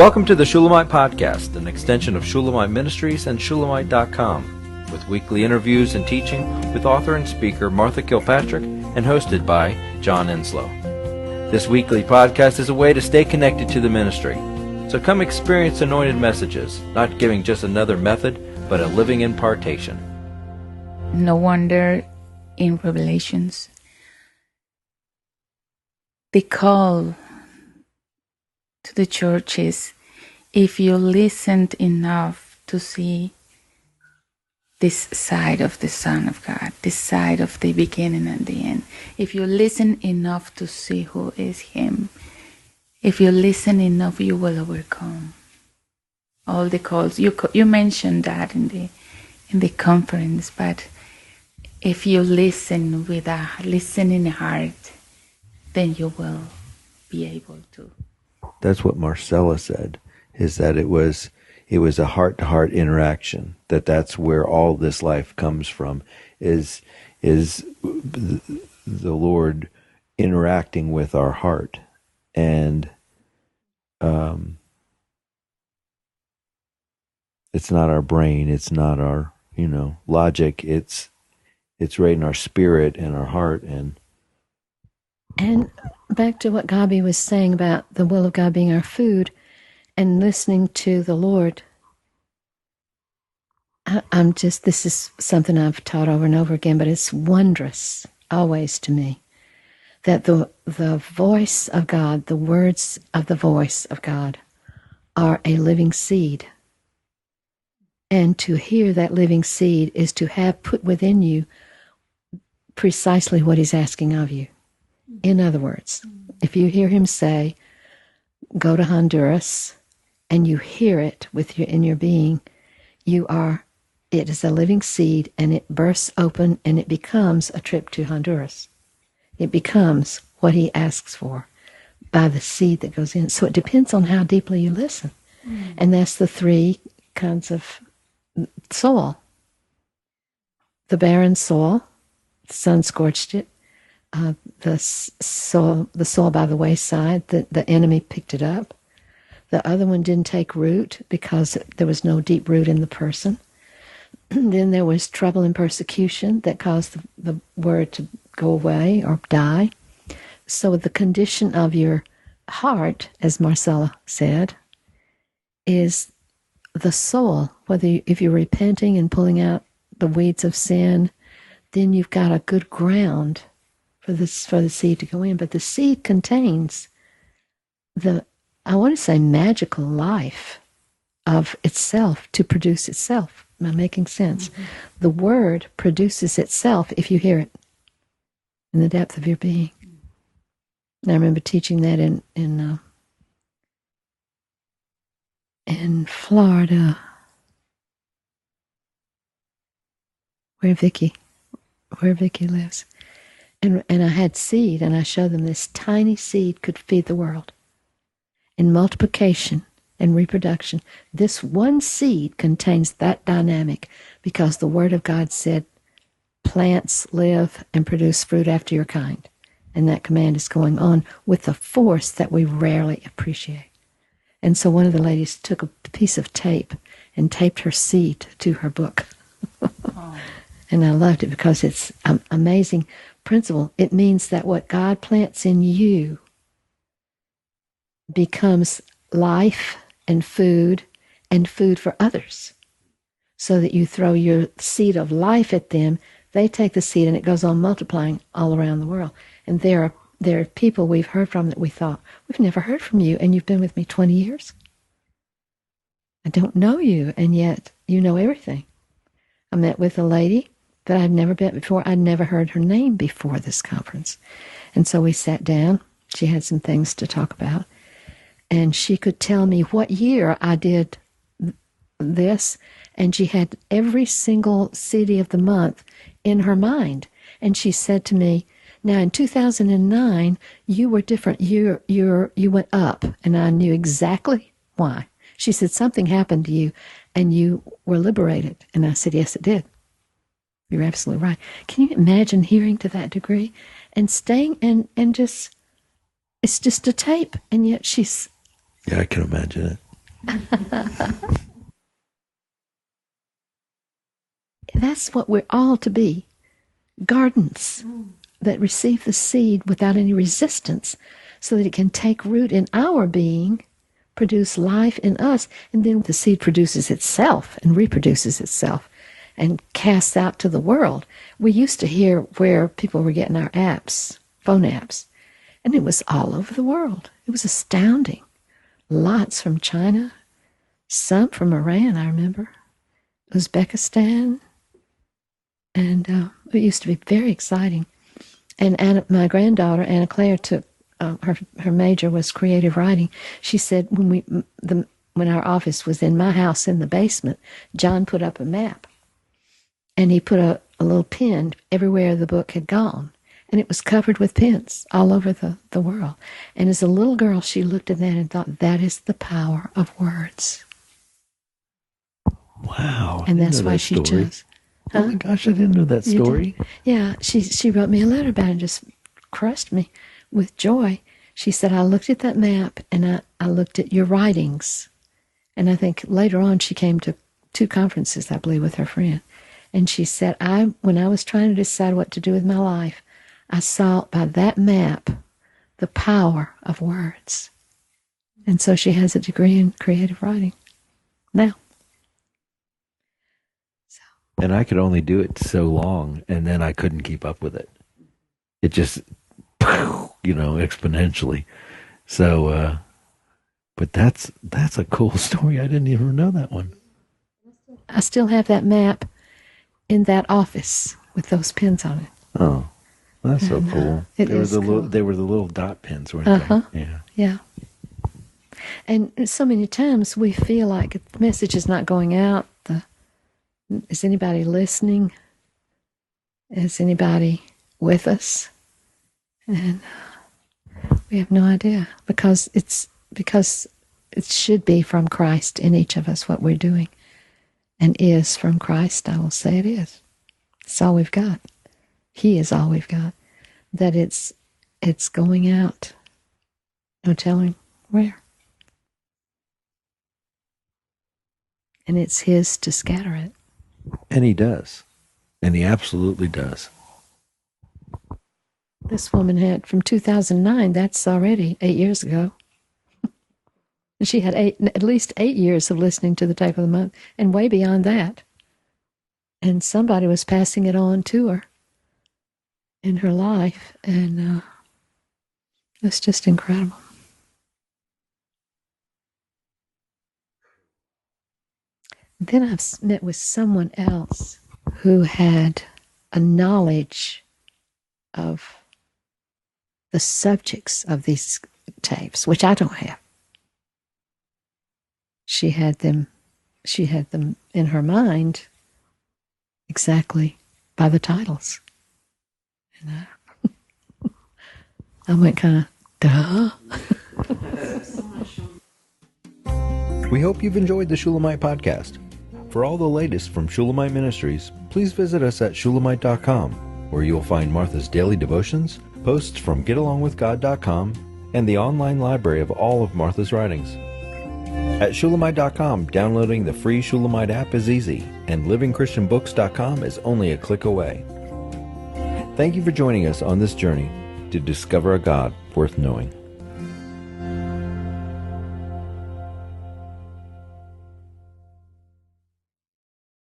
Welcome to the Shulamite Podcast, an extension of Shulamite Ministries and Shulamite.com, with weekly interviews and teaching with author and speaker Martha Kilpatrick and hosted by John Enslow. This weekly podcast is a way to stay connected to the ministry. So come experience anointed messages, not giving just another method, but a living impartation. No wonder in Revelations, the call to the church is, if you listened enough to see this side of the Son of God, this side of the beginning and the end, if you listen enough to see who is Him, if you listen enough, you will overcome all the calls. You mentioned that in the conference, but if you listen with a listening heart, then you will be able to. That's what Marcella said, is that it was a heart-to-heart interaction, that's where all this life comes from, is the Lord interacting with our heart. And it's not our brain, it's not our, logic, it's right in our spirit and our heart. And back to what Gabi was saying about the will of God being our food and listening to the Lord, this is something I've taught over and over again, but it's wondrous always to me that the voice of God, the words of the voice of God are a living seed. And to hear that living seed is to have put within you precisely what He's asking of you. In other words, if you hear Him say, go to Honduras, and you hear it in your being, it is a living seed, and it bursts open, and it becomes a trip to Honduras. It becomes what He asks for by the seed that goes in. So it depends on how deeply you listen. And that's the three kinds of soil. The barren soil, the sun scorched it. The soil by the wayside, the enemy picked it up. The other one didn't take root because there was no deep root in the person. Then there was trouble and persecution that caused the word to go away or die. So the condition of your heart, as Marcella said, is the soil. If you're repenting and pulling out the weeds of sin, then you've got a good ground for the seed to go in. But the seed contains I want to say, magical life of itself to produce itself. Am I making sense? Mm-hmm. The word produces itself if you hear it in the depth of your being. And I remember teaching that in Florida, where Vicky lives. And I had seed, and I showed them this tiny seed could feed the world. In multiplication and reproduction, this one seed contains that dynamic, because the Word of God said, plants live and produce fruit after your kind. And that command is going on with a force that we rarely appreciate. And so one of the ladies took a piece of tape and taped her seed to her book. Oh. And I loved it because it's an amazing principle. It means that what God plants in you becomes life and food for others. So that you throw your seed of life at them, they take the seed and it goes on multiplying all around the world. And there are people we've heard from that we thought, we've never heard from you, and you've been with me 20 years. I don't know you, and yet you know everything. I met with a lady that I'd never met before. I'd never heard her name before this conference. And so we sat down. She had some things to talk about. And she could tell me what year I did this. And she had every single city of the month in her mind. And she said to me, now in 2009, you were different. You went up. And I knew exactly why. She said, something happened to you and you were liberated. And I said, yes, it did. You're absolutely right. Can you imagine hearing to that degree and staying and just, it's just a tape. And yet she's Yeah, I can imagine it. That's what we're all to be. Gardens that receive the seed without any resistance so that it can take root in our being, produce life in us, and then the seed produces itself and reproduces itself and casts out to the world. We used to hear where people were getting our apps, phone apps, and it was all over the world. It was astounding. Lots from China, some from Iran, I remember, Uzbekistan, and it used to be very exciting. And Anna, my granddaughter, Anna Claire, took her major was creative writing. She said when our office was in my house in the basement, John put up a map, and he put a little pin everywhere the book had gone, and it was covered with pins all over the world. And as a little girl, she looked at that and thought, that is the power of words. Wow. And that's why she chose. Oh my gosh, I didn't know that story. Yeah, she wrote me a letter about it and just crushed me with joy. She said, I looked at that map and I looked at your writings. And I think later on she came to 2 conferences, I believe, with her friend. And she said, when I was trying to decide what to do with my life, I saw by that map the power of words. And so she has a degree in creative writing now. And I could only do it so long, and then I couldn't keep up with it. It just, exponentially. So, but that's a cool story. I didn't even know that one. I still have that map in that office with those pins on it. Oh, that's so cool. They were the little dot pins, weren't they? Yeah. Yeah. And so many times we feel like the message is not going out. Is anybody listening? Is anybody with us? And we have no idea because it should be from Christ in each of us what we're doing, and is from Christ. I will say it is. It's all we've got. He is all we've got. That it's going out. No telling where. And it's His to scatter it. And He does. And He absolutely does. This woman had, from 2009, that's already 8 years ago. And she had at least 8 years of listening to the Tape of the Month, and way beyond that. And somebody was passing it on to her in her life, and it's just incredible. Then I've met with someone else who had a knowledge of the subjects of these tapes, which I don't have. She had them in her mind exactly by the titles. And I went kind of, duh. We hope you've enjoyed the Shulamite podcast. For all the latest from Shulamite Ministries, please visit us at Shulamite.com, where you'll find Martha's daily devotions, posts from GetAlongWithGod.com, and the online library of all of Martha's writings. At Shulamite.com, downloading the free Shulamite app is easy, and LivingChristianBooks.com is only a click away. Thank you for joining us on this journey to discover a God worth knowing.